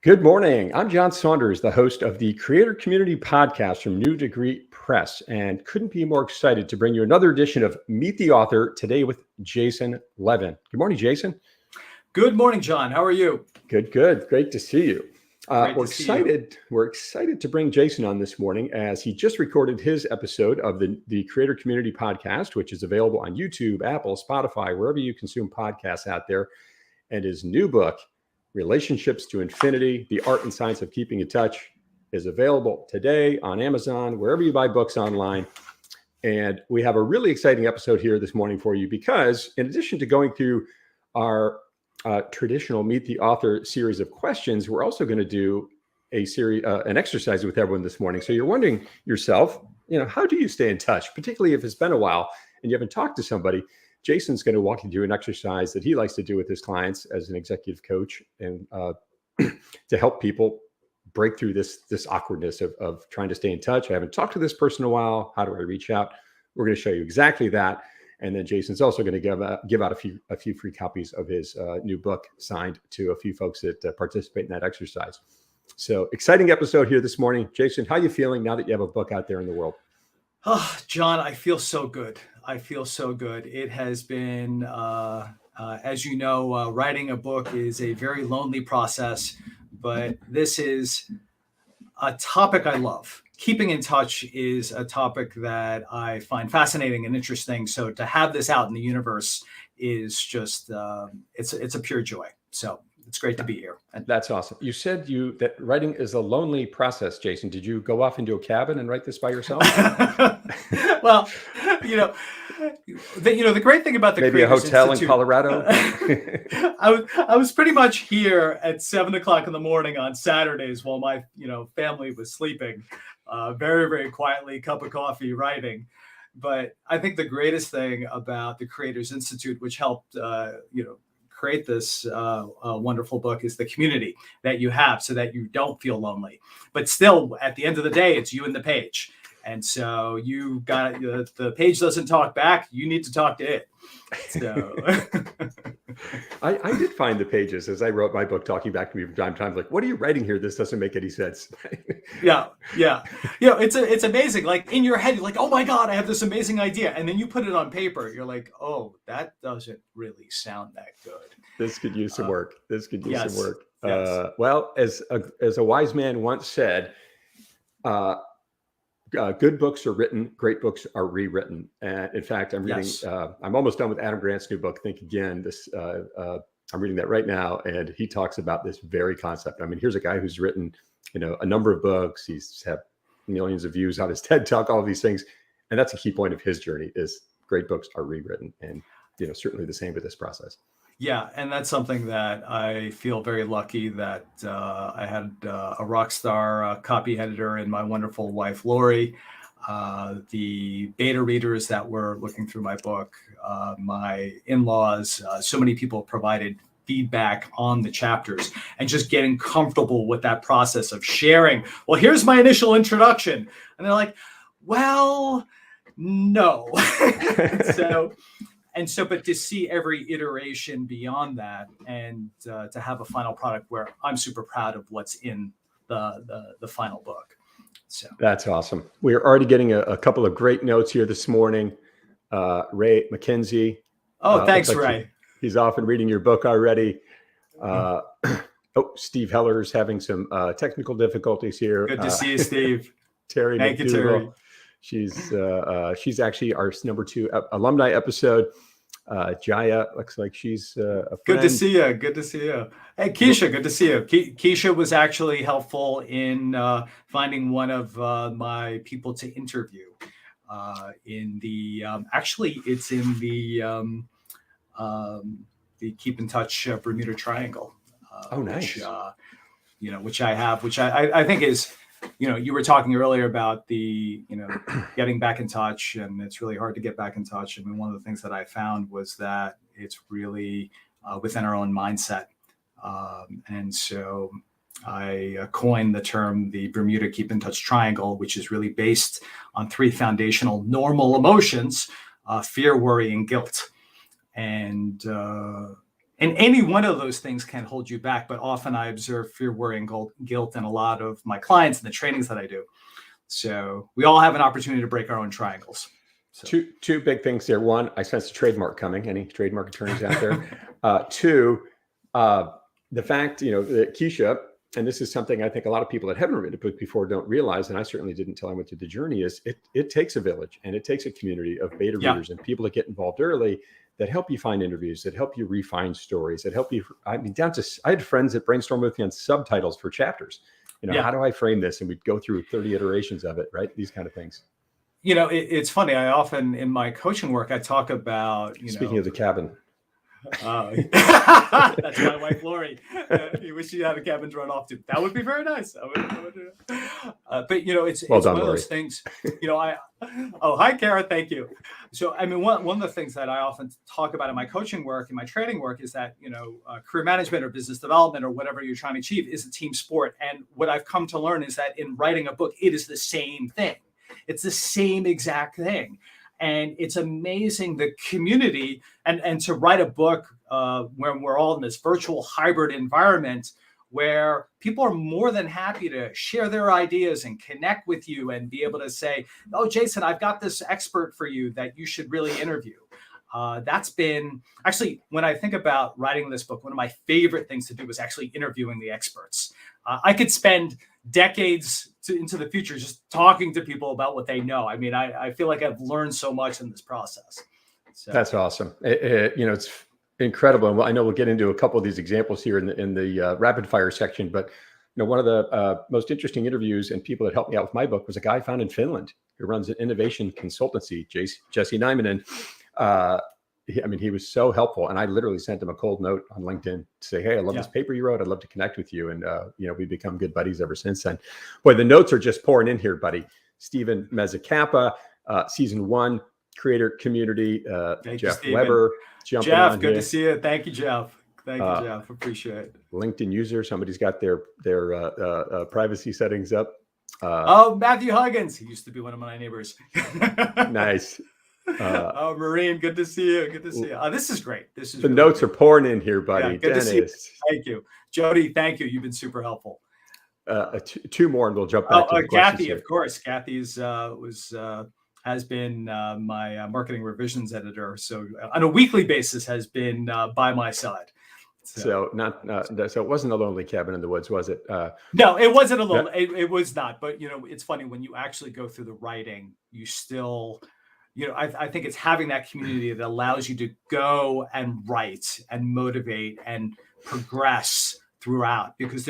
Good morning. I'm John Saunders, the host of the Creator Community Podcast from New Degree Press, and couldn't be more excited to bring you another edition of Meet the Author today with Jason Levin. Good morning, Jason. Good morning, John. How are you? Good. Great to see you. Great We're to see you. excited. We're excited to bring Jason on this morning as he just recorded his episode of the Creator Community Podcast, which is available on YouTube, Apple, Spotify, wherever you consume podcasts out there, and his new book, Relationships to Infinity, The Art and Science of Keeping in Touch, is available today on Amazon, wherever you buy books online. And we have a really exciting episode here this morning for you because in addition to going through our traditional Meet the Author series of questions, we're also going to do an exercise with everyone this morning. So you're wondering yourself, how do you stay in touch, particularly if it's been a while and you haven't talked to somebody? Jason's going to walk you through an exercise that he likes to do with his clients as an executive coach and to help people break through this awkwardness of trying to stay in touch. I haven't talked to this person in a while. How do I reach out? We're going to show you exactly that. And then Jason's also going to give out a few free copies of his new book signed to a few folks that participate in that exercise. So exciting episode here this morning. Jason, how are you feeling now that you have a book out there in the world? Oh, John, I feel so good. It has been, as you know, writing a book is a very lonely process, but this is a topic I love. Keeping in touch is a topic that I find fascinating and interesting. So to have this out in the universe is just, it's a pure joy. So it's great to be here. That's awesome. You said that writing is a lonely process, Jason. Did you go off into a cabin and write this by yourself? Well, the great thing about the maybe a hotel Institute, in Colorado. I was pretty much here at 7:00 in the morning on Saturdays while my family was sleeping, very, very quietly, cup of coffee, writing. But I think the greatest thing about the Creators Institute, which helped create this wonderful book, is the community that you have so that you don't feel lonely. But still, at the end of the day, it's you and the page. And so you got the page doesn't talk back. You need to talk to it. So I did find the pages as I wrote my book talking back to me from time to time. Like, what are you writing here? This doesn't make any sense. Yeah. It's amazing. Like in your head, you're like, oh my God, I have this amazing idea. And then you put it on paper. You're like, oh, that doesn't really sound that good. This could use some work. Some work. Yes. Well, as a wise man once said, good books are written, great books are rewritten. And in fact, I'm reading, I'm almost done with Adam Grant's new book, Think Again. I'm reading that right now. And he talks about this very concept. I mean, here's a guy who's written, a number of books. He's had millions of views on his TED Talk, all of these things. And that's a key point of his journey is great books are rewritten. And, certainly the same with this process. Yeah, and that's something that I feel very lucky that I had a rock star copy editor and my wonderful wife, Lori, the beta readers that were looking through my book, my in-laws, so many people provided feedback on the chapters and just getting comfortable with that process of sharing. Well, here's my initial introduction. And they're like, well, no. But to see every iteration beyond that and to have a final product where I'm super proud of what's in the final book. So that's awesome. We're already getting a couple of great notes here this morning. Ray McKenzie. Oh, thanks, Ray. He's often reading your book already. Steve Heller's having some technical difficulties here. Good to see you, Steve. Terry. Thank you, Terry. She's actually our number 2 alumni episode. Jaya looks like she's a friend. Good to see you. Hey, Keisha, good to see you. Keisha was actually helpful in finding one of my people to interview. It's in the Keep in Touch Bermuda Triangle. Nice. Which I have, which I think is. You were talking earlier about the, getting back in touch, and it's really hard to get back in touch. I mean, one of the things that I found was that it's really within our own mindset. And so I coined the term, the Bermuda Keep in Touch Triangle, which is really based on 3 foundational normal emotions, fear, worry, and guilt. And And any one of those things can hold you back. But often I observe fear, worry, and guilt in a lot of my clients and the trainings that I do. So we all have an opportunity to break our own triangles. So. Two big things there. One, I sense a trademark coming. Any trademark attorneys out there? Two, the fact, that Keisha, and this is something I think a lot of people that haven't written a book before don't realize, and I certainly didn't until I went through the journey, is it takes a village and it takes a community of beta readers and people that get involved early that help you find interviews, that help you refine stories, that help you. I mean, I had friends that brainstormed with me on subtitles for chapters. How do I frame this? And we'd go through 30 iterations of it, right? These kind of things. It's funny. I often, in my coaching work, I talk about, Speaking of the cabin. That's my wife, Lori. You wish you had a cabin to run off to. That would be very nice. But it's well done, one of Lori. those things. Hi, Kara. Thank you. So, I mean, one of the things that I often talk about in my coaching work, in my training work, is that career management or business development or whatever you're trying to achieve is a team sport. And what I've come to learn is that in writing a book, it is the same thing. It's the same exact thing. And it's amazing the community and to write a book when we're all in this virtual hybrid environment where people are more than happy to share their ideas and connect with you and be able to say, oh, Jason, I've got this expert for you that you should really interview. That's been actually, when I think about writing this book, one of my favorite things to do was actually interviewing the experts. I could spend decades into the future just talking to people about what they know. I mean, I feel like I've learned so much in this process. So. That's awesome. It's incredible. And I know we'll get into a couple of these examples here in the rapid fire section, but one of the most interesting interviews and people that helped me out with my book was a guy found in Finland who runs an innovation consultancy, Jesse Nymanen. He was so helpful. And I literally sent him a cold note on LinkedIn to say, hey, I love this paper you wrote. I'd love to connect with you. And, we've become good buddies ever since then. Boy, the notes are just pouring in here, buddy. Stephen Mezzacappa, season 1, creator community, Jeff Weber. Jeff, good to see you. Thank you, Jeff. Thank you, Jeff. Appreciate it. LinkedIn user. Somebody's got their privacy settings up. Matthew Huggins. He used to be one of my neighbors. Nice. Marine, good to see you. Good to see you. This is great. This is the notes are pouring in here, buddy. Yeah, good to see you. Thank you, Jody. Thank you. You've been super helpful. Two more, and we'll jump back to the Kathy. here. Of course, Kathy's has been my marketing revisions editor. So on a weekly basis, has been by my side. So it wasn't a lonely cabin in the woods, was it? No, it wasn't a lonely. It was not. But it's funny when you actually go through the writing, you still. I think it's having that community that allows you to go and write and motivate and progress throughout, because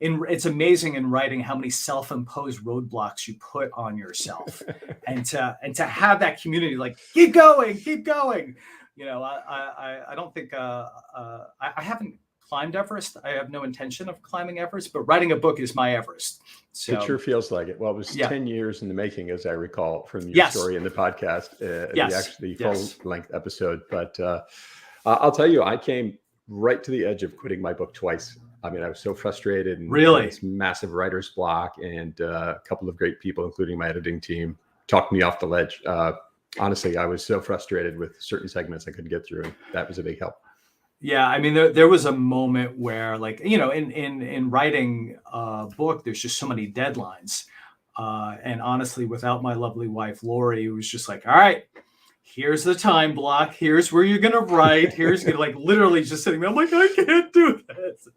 it's amazing in writing how many self-imposed roadblocks you put on yourself and to have that community like, keep going. I don't think I haven't climbed Everest. I have no intention of climbing Everest, but writing a book is my Everest. So it sure feels like it. Well, it was 10 years in the making, as I recall from your story in the podcast, the full-length episode. But I'll tell you, I came right to the edge of quitting my book twice. I mean, I was so frustrated and this massive writer's block, and a couple of great people, including my editing team, talked me off the ledge. Honestly, I was so frustrated with certain segments I couldn't get through, and that was a big help. Yeah, I mean, there was a moment where, like, in writing a book, there's just so many deadlines. And honestly, without my lovely wife, Lori, it was just like, all right, here's the time block. Here's where you're going to write. Here's like literally just sitting there. I'm like, I can't do this.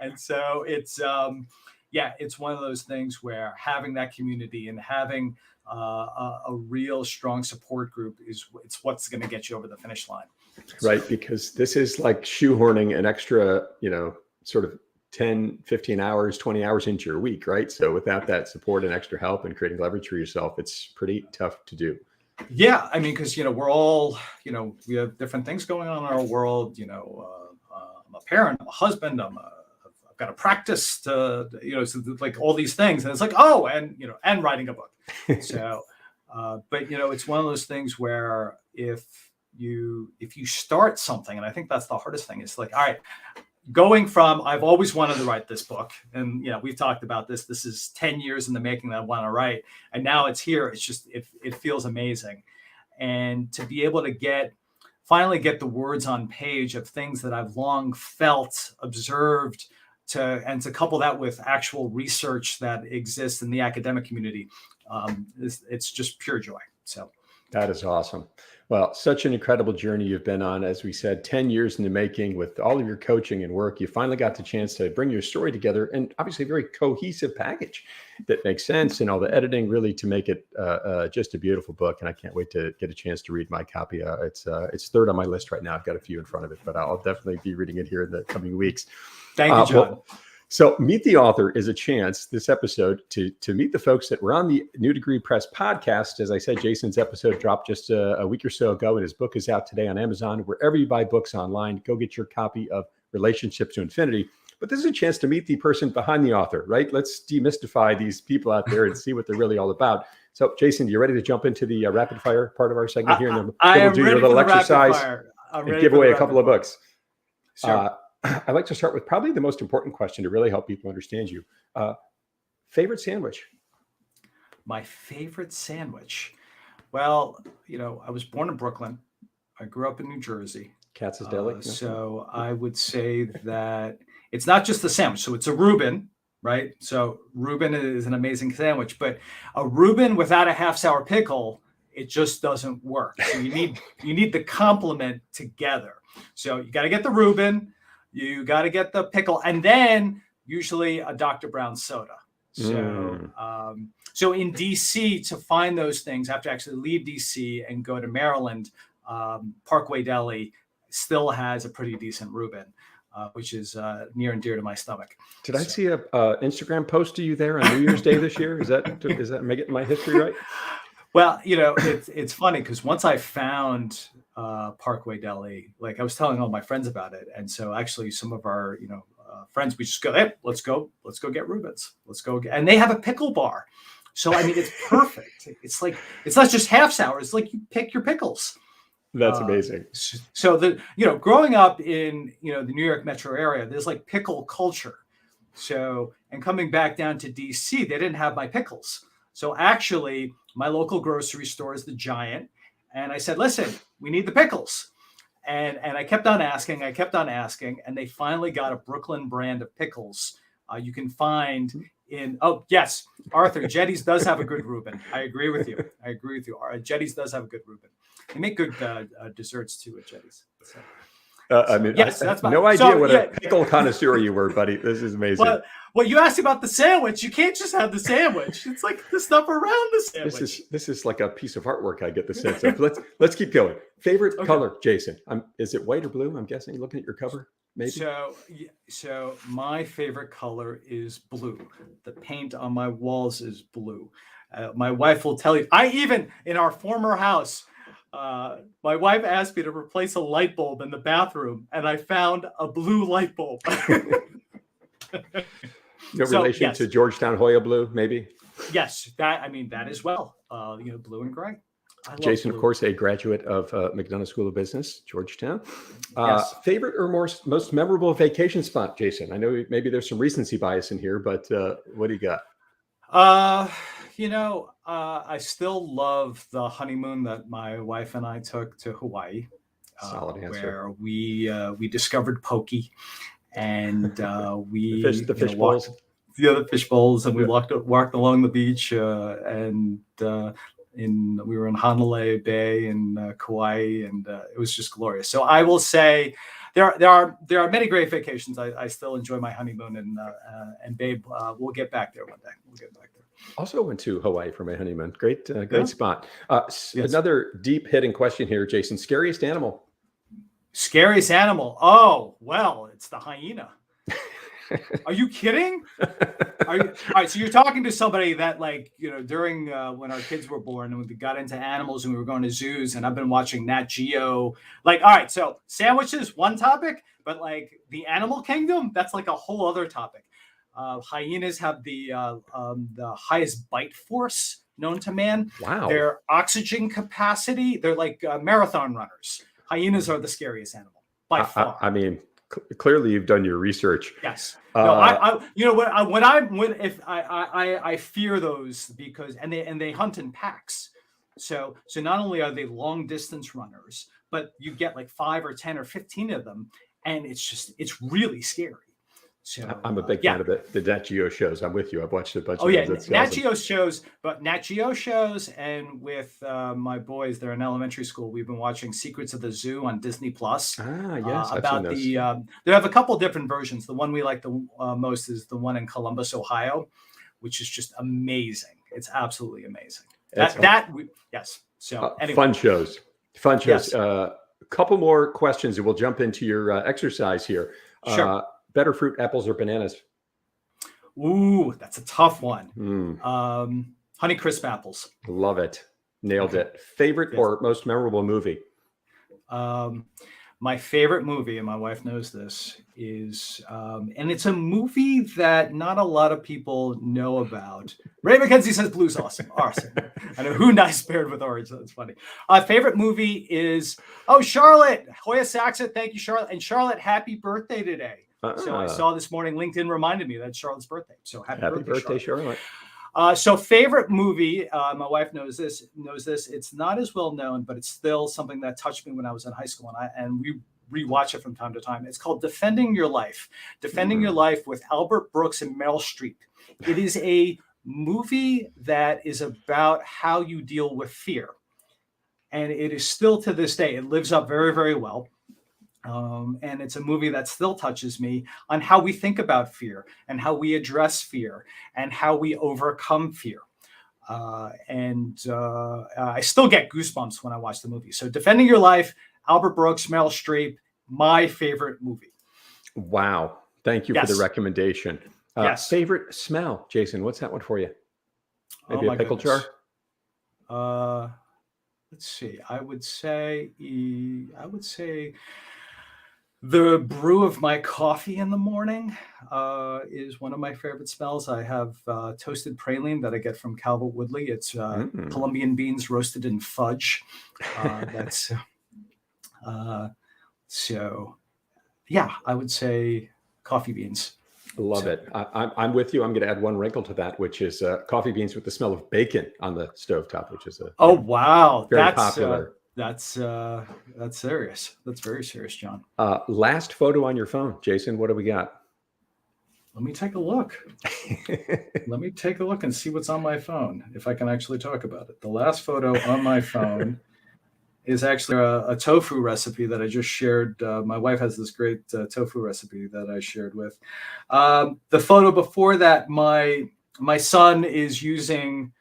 And so it's one of those things where having that community and having a real strong support group it's what's going to get you over the finish line. Right. Because this is like shoehorning an extra, sort of 10, 15 hours, 20 hours into your week. Right. So without that support and extra help and creating leverage for yourself, it's pretty tough to do. Yeah. I mean, because, we're all, we have different things going on in our world. I'm a parent, I'm a husband, I've got to practice to, so like all these things. And it's like, and writing a book. So, but, it's one of those things where if you start something, and I think that's the hardest thing, is like, all right, going from, I've always wanted to write this book. And, we've talked about this. This is 10 years in the making that I want to write. And now it's here. It's just, it feels amazing. And to be able to get finally get the words on page of things that I've long felt, observed, and to couple that with actual research that exists in the academic community, it's just pure joy. So that is awesome. Well, such an incredible journey you've been on. As we said, 10 years in the making with all of your coaching and work. You finally got the chance to bring your story together, and obviously a very cohesive package that makes sense, and all the editing really to make it just a beautiful book. And I can't wait to get a chance to read my copy. It's third on my list right now. I've got a few in front of it, but I'll definitely be reading it here in the coming weeks. Thank you, John. So Meet the Author is a chance this episode to meet the folks that were on the New Degree Press podcast. As I said, Jason's episode dropped just a week or so ago, and his book is out today on Amazon. Wherever you buy books online, go get your copy of Relationships to Infinity. But this is a chance to meet the person behind the author, right? Let's demystify these people out there and see what they're really all about. So, Jason, you ready to jump into the rapid fire part of our segment here? And then we'll do your little exercise and give away a couple of books. Sure. I'd like to start with probably the most important question to really help people understand you. Favorite sandwich? My favorite sandwich? Well, I was born in Brooklyn. I grew up in New Jersey. Katz's Deli? So I would say that it's not just the sandwich. So it's a Reuben, right? So Reuben is an amazing sandwich, but a Reuben without a half sour pickle, it just doesn't work. So you need the complement together. So you got to get the Reuben, you got to get the pickle, and then usually a Dr. Brown soda. So, so in DC, to find those things, I have to actually leave DC and go to Maryland. Parkway Deli still has a pretty decent Reuben, which is near and dear to my stomach. Did I see a Instagram post to you there on New Year's Day this year? Is that making my history right? Well, it's funny because once I found Parkway Deli, like I was telling all my friends about it, and so actually some of our friends, we just go, hey, let's go get Reubens. And they have a pickle bar. So I mean, it's perfect. It's like it's not just half sour. It's like you pick your pickles. That's amazing. So growing up in the New York metro area, there's like pickle culture. So and coming back down to DC, they didn't have my pickles. So actually, my local grocery store is the Giant, and I said, listen, we need the pickles. And I kept on asking, and they finally got a Brooklyn brand of pickles you can find in, oh, yes, Arthur, Jetty's does have a good Reuben. I agree with you. Jetty's does have a good Reuben. They make good desserts too at Jetty's. So. I mean, yes, that's no idea what a pickle connoisseur you were, buddy. This is amazing. Well, you asked about the sandwich. You can't just have the sandwich. It's like the stuff around the sandwich. This is like a piece of artwork. I get the sense of. Let's keep going. Favorite color, Jason? Is it white or blue? I'm guessing. Looking at your cover, maybe. So my favorite color is blue. The paint on my walls is blue. My wife will tell you. In our former house. My wife asked me to replace a light bulb in the bathroom, and I found a blue light bulb. No relation to Georgetown Hoya blue, maybe? Yes, that as well. Blue and gray. Jason, of course, a graduate of McDonough School of Business, Georgetown. Yes. Favorite or most memorable vacation spot, Jason? I know maybe there's some recency bias in here, but what do you got? I still love the honeymoon that my wife and I took to Hawaii. Solid answer. Where we discovered poke, and we the fish bowls. The fish bowls, and we walked along the beach, and we were in Honolulu Bay in Kauai, and it was just glorious. So I will say there are many great vacations. I still enjoy my honeymoon, and babe, we'll get back there one day. Also went to Hawaii for my honeymoon. Great spot. Yes. Another deep hitting question here, Jason. Scariest animal? Scariest animal? Oh, well, it's the hyena. Are you kidding? All right, so you're talking to somebody that during when our kids were born and we got into animals and we were going to zoos, and I've been watching Nat Geo. All right, so sandwiches, one topic, but the animal kingdom, that's a whole other topic. Hyenas have the highest bite force known to man. Wow. Their oxygen capacity, they're like marathon runners. Hyenas are the scariest animal by far. I mean, clearly you've done your research. Yes. No, I fear those because they hunt in packs. So not only are they long distance runners, but you get like 5 or 10 or 15 of them, and it's really scary. So I'm a big fan of the Nat Geo shows. I'm with you. I've watched a bunch of those. Nat Geo shows, and with my boys, they're in elementary school. We've been watching Secrets of the Zoo on Disney Plus. Yes, about they have a couple different versions. The one we like the most is the one in Columbus, Ohio, which is just amazing. It's absolutely amazing. Yes. So anyway. Fun shows. Yes. A couple more questions, and we'll jump into your exercise here. Sure. Better fruit, apples or bananas? Ooh, that's a tough one. Honey Crisp apples. Love it. Nailed it. Favorite or most memorable movie? My favorite movie, and my wife knows this, is, and it's a movie that not a lot of people know about. Ray McKenzie says blue's awesome. I know Who Nice paired with orange. That's funny. Favorite movie is, Charlotte. Hoya Saxon. Thank you, Charlotte. And Charlotte, happy birthday today. So I saw this morning, LinkedIn reminded me that's Charlotte's birthday. So happy birthday, Charlotte. So favorite movie, my wife knows this. It's not as well known, but it's still something that touched me when I was in high school, and we rewatch it from time to time. It's called Defending Your Life. Defending Your Life with Albert Brooks and Meryl Streep. It is a movie that is about how you deal with fear. And it is still to this day, it lives up very, very well. And it's a movie that still touches me on how we think about fear and how we address fear and how we overcome fear. I still get goosebumps when I watch the movie. So Defending Your Life, Albert Brooks, Meryl Streep, my favorite movie. Wow. Thank you for the recommendation. Favorite smell, Jason, what's that one for you? Maybe a pickle jar? Let's see. I would say the brew of my coffee in the morning is one of my favorite smells. I have toasted praline that I get from Calvert Woodley. It's Colombian beans roasted in fudge. I would say coffee beans. Love it. I'm with you. I'm going to add one wrinkle to that, which is coffee beans with the smell of bacon on the stovetop, which is very popular. That's serious. That's very serious, John. Last photo on your phone, Jason. What do we got? Let me take a look. Let me take a look and see what's on my phone, if I can actually talk about it. The last photo on my phone is actually a tofu recipe that I just shared. My wife has this great tofu recipe that I shared with. The photo before that, my son is using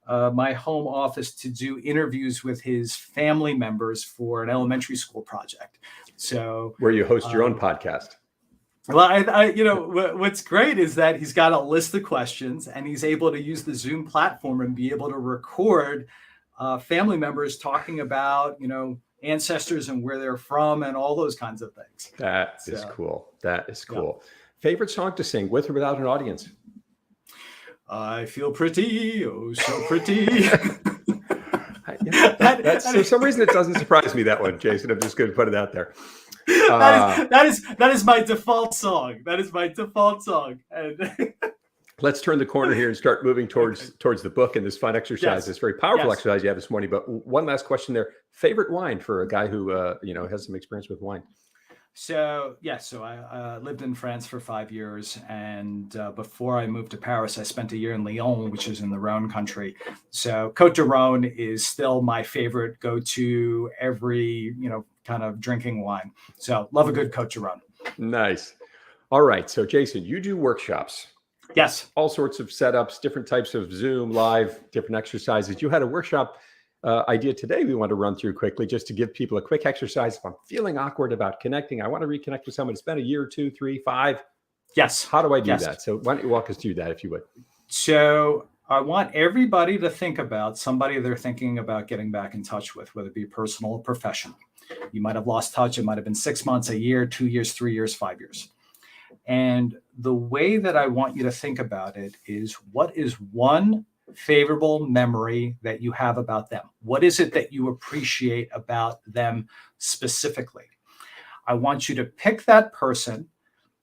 my home office to do interviews with his family members for an elementary school project. So where you host your own podcast. Well, what's great is that he's got a list of questions and he's able to use the Zoom platform and be able to record family members talking about, ancestors and where they're from and all those kinds of things. That is cool. That is cool. Yeah. Favorite song to sing with or without an audience? I feel pretty, oh so pretty. For some reason, it doesn't surprise me, that one, Jason. I'm just going to put it out there. That is my default song. That is my default song. And let's turn the corner here and start moving towards the book and this fun exercise, this very powerful exercise you have this morning. But one last question there. Favorite wine for a guy who has some experience with wine? So I lived in France for 5 years, and before I moved to Paris, I spent a year in Lyon, which is in the Rhone country. So Côte de Rhone is still my favorite go-to every kind of drinking wine. So love a good Côte de Rhone. Nice. All right. So Jason, you do workshops. Yes. All sorts of setups, different types of Zoom, live, different exercises. You had a workshop idea today we want to run through quickly just to give people a quick exercise. If I'm feeling awkward about connecting, I want to reconnect with someone. It's been a year, 2, 3, 5. Yes. How do I do that? So why don't you walk us through that, if you would? So I want everybody to think about somebody they're thinking about getting back in touch with, whether it be personal or professional. You might have lost touch. It might have been 6 months, a year, 2 years, 3 years, 5 years. And the way that I want you to think about it is, what is one favorable memory that you have about them? What is it that you appreciate about them specifically? I want you to pick that person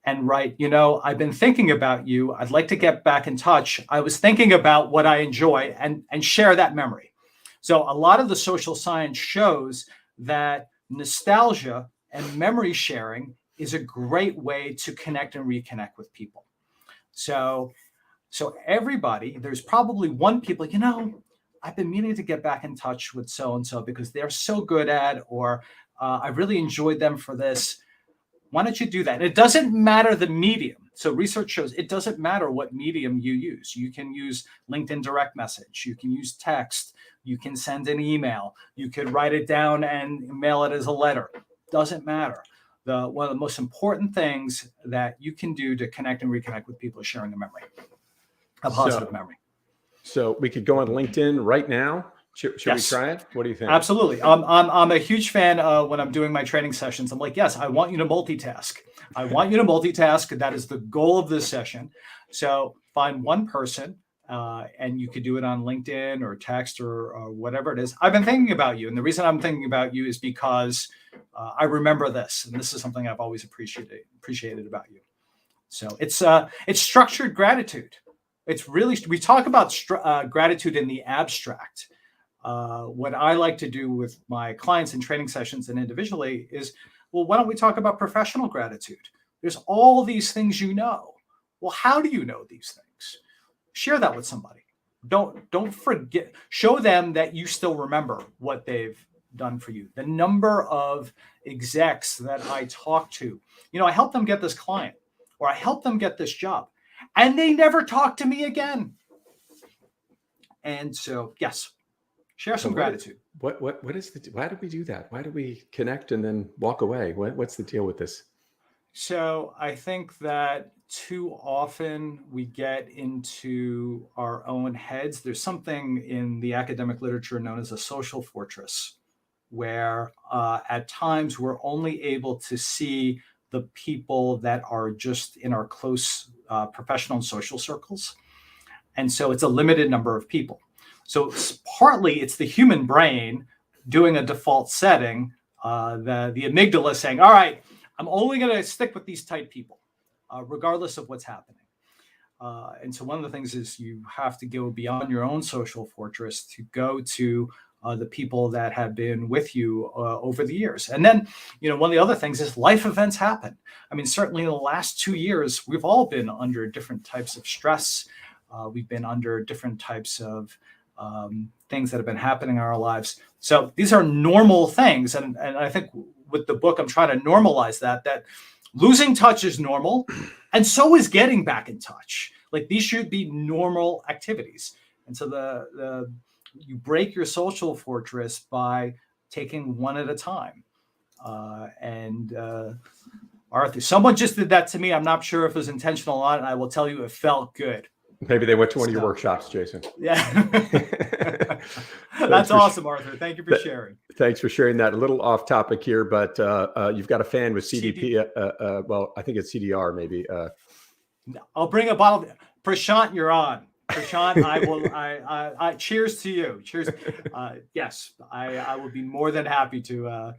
and write, I've been thinking about you. I'd like to get back in touch. I was thinking about what I enjoy, and share that memory. So a lot of the social science shows that nostalgia and memory sharing is a great way to connect and reconnect with people. So everybody, there's probably one people, I've been meaning to get back in touch with so-and-so because they're so good at, or I really enjoyed them for this. Why don't you do that? And it doesn't matter the medium. So research shows it doesn't matter what medium you use. You can use LinkedIn direct message. You can use text. You can send an email. You could write it down and mail it as a letter. Doesn't matter. One of the most important things that you can do to connect and reconnect with people is sharing a memory, a positive memory. So we could go on LinkedIn right now. Should yes. we try it? What do you think? Absolutely. I'm a huge fan when I'm doing my training sessions. I'm like, yes, I want you to multitask. I want you to multitask. That is the goal of this session. So find one person and you could do it on LinkedIn or text or whatever it is. I've been thinking about you. And the reason I'm thinking about you is because I remember this. And this is something I've always appreciated about you. So it's structured gratitude. It's really, we talk about gratitude in the abstract. What I like to do with my clients in training sessions and individually is, well, why don't we talk about professional gratitude? There's all these things you know. Well, how do you know these things? Share that with somebody. Don't forget. Show them that you still remember what they've done for you. The number of execs that I talk to, I help them get this client or I help them get this job and they never talk to me again. And so, yes. Share some gratitude. What is why do we do that? Why do we connect and then walk away? What's the deal with this? So I think that too often we get into our own heads. There's something in the academic literature known as a social fortress, where at times we're only able to see the people that are just in our close professional and social circles. And so it's a limited number of people. So partly it's the human brain doing a default setting, the amygdala saying, all right, I'm only going to stick with these type people, regardless of what's happening. And so one of the things is you have to go beyond your own social fortress to go to the people that have been with you over the years. And then, one of the other things is life events happen. I mean, certainly in the last 2 years, we've all been under different types of stress. We've been under different types of things that have been happening in our lives. So these are normal things. And I think with the book, I'm trying to normalize that losing touch is normal. And so is getting back in touch. Like these should be normal activities. And so you break your social fortress by taking one at a time. Arthur, someone just did that to me. I'm not sure if it was intentional or not. And I will tell you, it felt good. Maybe they went to one of your workshops, Jason. Yeah. That's awesome, Arthur. Thank you for sharing. Thanks for sharing that. A little off topic here, but you've got a fan with CDP. Well, I think it's CDR maybe. I'll bring a bottle. Prashant, you're on. Prashant, I cheers to you. Cheers. Yes, I will be more than happy to.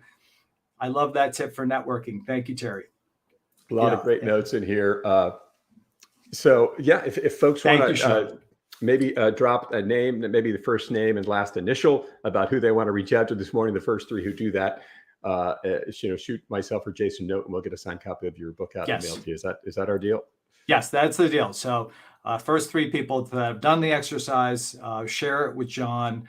I love that tip for networking. Thank you, Terry. A lot of great notes in here. So yeah, if folks want to maybe drop a name, maybe the first name and last initial about who they want to reach out to this morning, the first three who do that, shoot myself or Jason a note and we'll get a signed copy of your book out and mailed to you. Is that our deal? Yes, that's the deal. So first three people that have done the exercise, share it with John.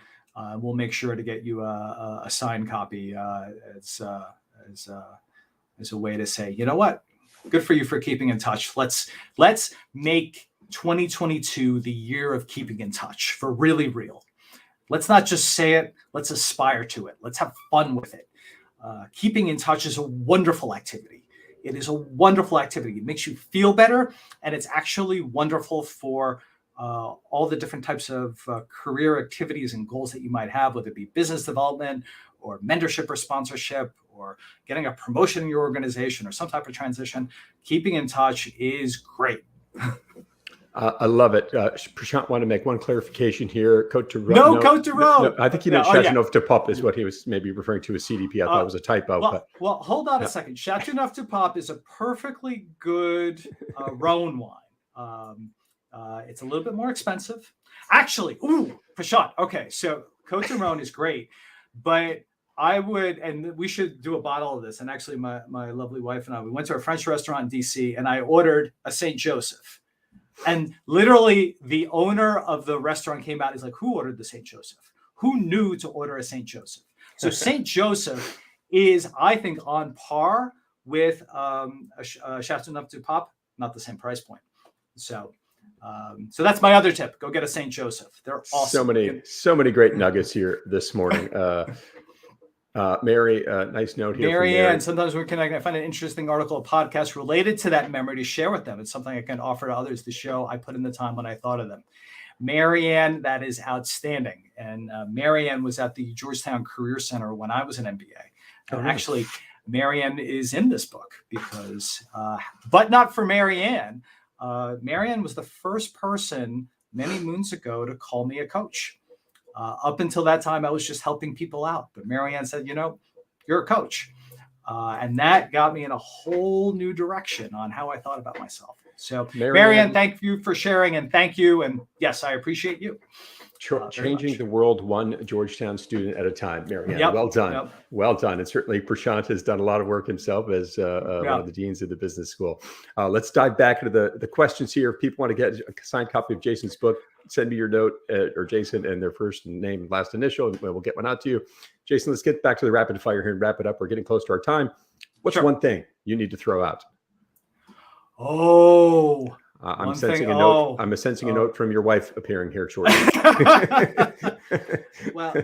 We'll make sure to get you a signed copy as a way to say, you know what? Good for you for keeping in touch. Let's make 2022 the year of keeping in touch for really real. Let's not just say it. Let's aspire to it. Let's have fun with it. Keeping in touch is a wonderful activity. It is a wonderful activity. It makes you feel better. And it's actually wonderful for all the different types of career activities and goals that you might have, whether it be business development or mentorship or sponsorship or getting a promotion in your organization or some type of transition. Keeping in touch is great. I love it. Prashant wanted to make one clarification here. Cote de Rome. No, Cote de Rome. No, I think he meant Chateauneuf du Pape is what he was maybe referring to as CDP. I thought it was a typo. Well, hold on a second. Chateauneuf du Pape is a perfectly good Rhone wine. It's a little bit more expensive. Actually, Prashant. Okay, so Cote de Rome is great, but I would, and we should do a bottle of this. And actually, my lovely wife and I, we went to a French restaurant in DC, and I ordered a St. Joseph. And literally, the owner of the restaurant came out. He's like, "Who ordered the St. Joseph? Who knew to order a St. Joseph?" So St. Joseph is, I think, on par with a Chateauneuf du Pape, not the same price point. So that's my other tip. Go get a St. Joseph. They're awesome. So many great nuggets here this morning. Mary, nice note here. Mary Ann, sometimes we're connecting. I find an interesting article, a podcast related to that memory to share with them. It's something I can offer to others to show I put in the time when I thought of them. Mary Ann, that is outstanding. And Mary Ann was at the Georgetown Career Center when I was an MBA. And actually, Mary Ann is in this book because, but not for Mary Ann. Mary Ann was the first person many moons ago to call me a coach. Up until that time, I was just helping people out. But Mary Ann said, you're a coach. And that got me in a whole new direction on how I thought about myself. So Mary Ann, thank you for sharing, and thank you. And yes, I appreciate you. Changing the world one Georgetown student at a time, Mary Ann. Well done. Well done. And certainly Prashant has done a lot of work himself as one of the deans of the business school. Let's dive back into the questions here. If people want to get a signed copy of Jason's book, send me your note or Jason and their first name, last initial, and we'll get one out to you. Jason, let's get back to the rapid fire here and wrap it up. We're getting close to our time. What's one thing you need to throw out? I'm sensing a note. I'm sensing a note from your wife appearing here shortly. Well,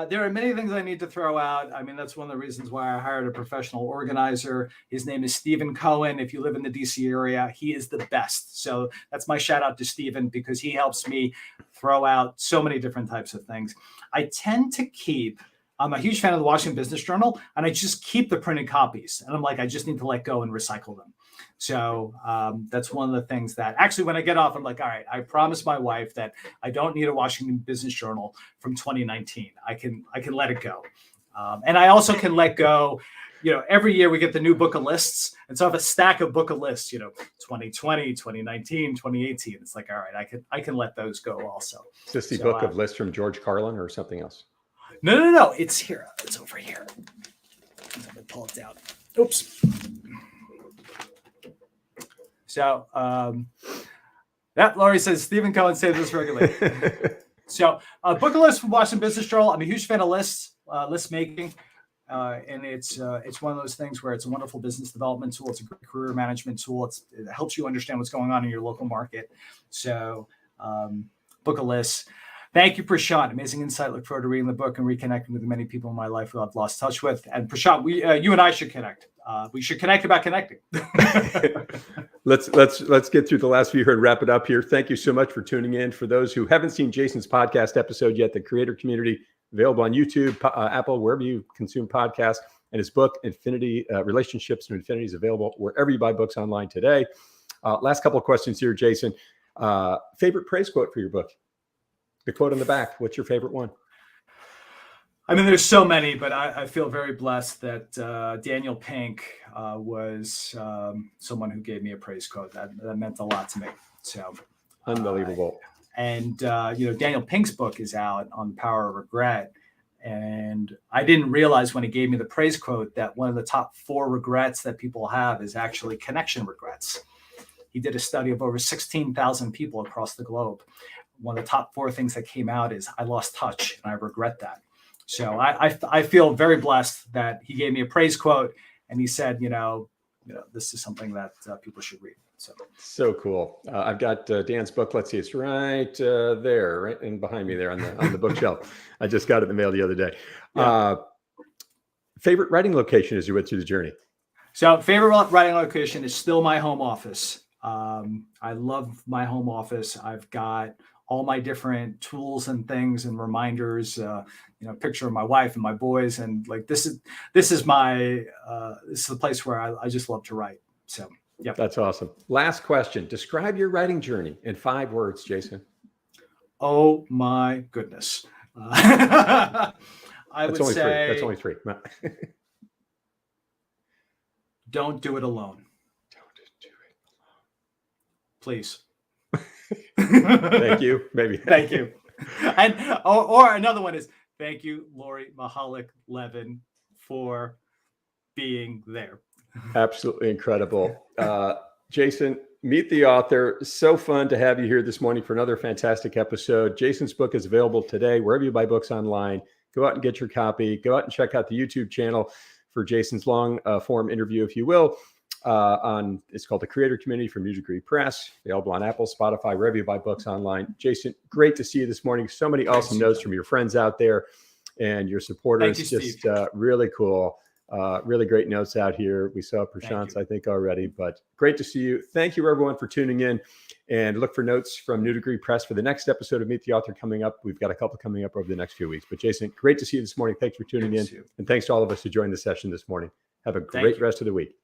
there are many things I need to throw out. I mean, that's one of the reasons why I hired a professional organizer. His name is Stephen Cohen. If you live in the DC area, he is the best. So that's my shout out to Stephen because he helps me throw out so many different types of things. I tend to keep, I'm a huge fan of the Washington Business Journal, and I just keep the printed copies. And I'm like, I just need to let go and recycle them. So that's one of the things that actually when I get off, I'm like, all right, I promised my wife that I don't need a Washington Business Journal from 2019. I can let it go. And I also can let go, every year we get the new book of lists. And so I have a stack of book of lists, 2020, 2019, 2018. It's like, all right, I can let those go also. Is this the book of lists from George Carlin or something else? No. It's here. It's over here. Let me pull it down. Oops. So, Laurie says, Stephen Cohen says this regularly. So, book a list from Washington Business Journal. I'm a huge fan of lists, list making. And it's one of those things where it's a wonderful business development tool. It's a great career management tool. It helps you understand what's going on in your local market. So, book a list. Thank you, Prashant. Amazing insight. Look forward to reading the book and reconnecting with the many people in my life who I've lost touch with. And Prashant, you and I should connect. We should connect about connecting. Let's get through the last few here and wrap it up here. Thank you so much for tuning in. For those who haven't seen Jason's podcast episode yet, the Creator Community, available on YouTube, Apple, wherever you consume podcasts, and his book, Infinity Relationships to Infinity, is available wherever you buy books online today. Last couple of questions here, Jason. Favorite praise quote for your book? The quote on the back. What's your favorite one? I mean, there's so many, but I feel very blessed that Daniel Pink was someone who gave me a praise quote. That meant a lot to me. So unbelievable. Daniel Pink's book is out on the power of regret. And I didn't realize when he gave me the praise quote that one of the top 4 regrets that people have is actually connection regrets. He did a study of over 16,000 people across the globe. One of the top 4 things that came out is I lost touch and I regret that. So I feel very blessed that he gave me a praise quote and he said, this is something that people should read. So cool. I've got Dan's book. Let's see. It's right there, right in behind me there on the bookshelf. I just got it in the mail the other day. Yeah. Favorite writing location as you went through the journey? So favorite writing location is still my home office. I love my home office. I've got all my different tools and things and reminders, picture of my wife and my boys. And like, this is the place where I just love to write. So, yeah. That's awesome. Last question. Describe your writing journey in 5 words, Jason. Oh my goodness. I would say. That's only 3. Don't do it alone. Please. Thank you. Maybe. Thank you. And or another one is Thank you, Lori Mahalik Levin, for being there. Absolutely incredible. Jason, meet the author. So fun to have you here this morning for another fantastic episode. Jason's book is available today, wherever you buy books online. Go out and get your copy. Go out and check out the YouTube channel for Jason's long form interview, if you will. It's called The Creator Community from Music Degree Press, available on Apple, Spotify, wherever you buy books online. Jason, great to see you this morning. So many awesome notes from your friends out there and your supporters. Thank you, just really cool. Really great notes out here. We saw Prashant's, I think, already, but great to see you. Thank you, everyone, for tuning in, and look for notes from New Degree Press for the next episode of Meet the Author coming up. We've got a couple coming up over the next few weeks. But Jason, great to see you this morning. Thanks for tuning in. And thanks to all of us who joined the session this morning. Have a great rest of the week.